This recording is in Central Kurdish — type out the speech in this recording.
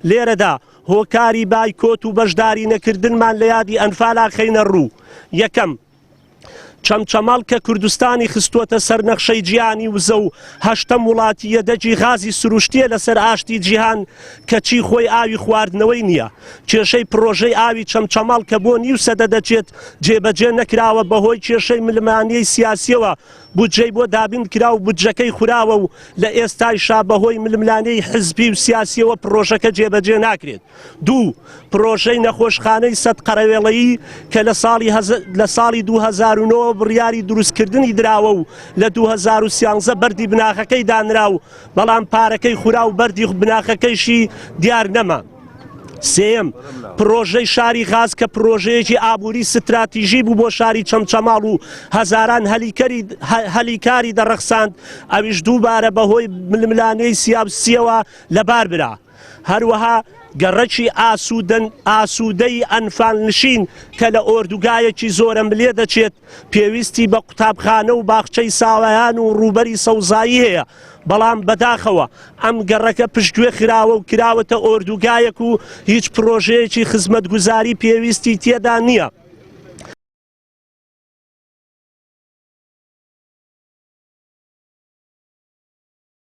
لێرەدا هۆکاری بایکۆت و بەشداری نەکردنمان لە یادی ئەنفالا خەینە ڕوو. یەکەم، چەمچەماڵ کە کوردستانی خستووەتە سەر نەخشەی جیهانی وزە و هەشتەم وڵاتی یەدەجی غازی سروشتیە لەسەر ئاشتی جیهان کەچی خۆی ئاوی خواردنەوەی نییە. کێشەی پرۆژەی ئاوی چەمچەماڵ کە بۆ نیو سەدە دەچێت جێبەجێ نەکراوە بەهۆی کێشەی ملمانیەی سیاسیەوە، بودجەی بۆ دابین کرا و بودجەکەی خوراوە و لە ئێستایشا بەهۆی ململانەی حزبی و سیاسیەوە پرۆژەکە جێبەجێ ناکرێت. دوو، پرۆژەی نەخۆشخانەی سەد قەرەوێڵەیی کە لە ساڵی 2009 بڕیاری دروستکردنی دراوە و لە 2013 بەردی بناخەکەی دانرا و بەڵام پارەکەی خورا و بەردی بناخەکەیشی دیار نەما. سێم، پرۆژەی شاری غاز کە پرۆژەیەکی ئابووری ستراتیژی بوو بۆ شاری چەمچەماڵ و هەزاران هەلیکاری دەڕەخساند، ئەویش دووبارە بەهۆی ململانەی سیاسیەوە لەبار برا. هەروەها گەڕەکی ئاسوودەی ئەنفالنشین کە لە ئۆردوگایەکی زۆرە ملێ دەچێت پێویستی بە قوتابخانە و باخچەی ساوایان و ڕوبەری سەوزایی هەیە، بەڵام بەداخەوە ئەم گەڕەکە پشتگوێ خراوە و کراوەتە ئۆردوگایەک و هیچ پرۆژەیەکی خزمەتگوزاری پێویستی تێدا نییە.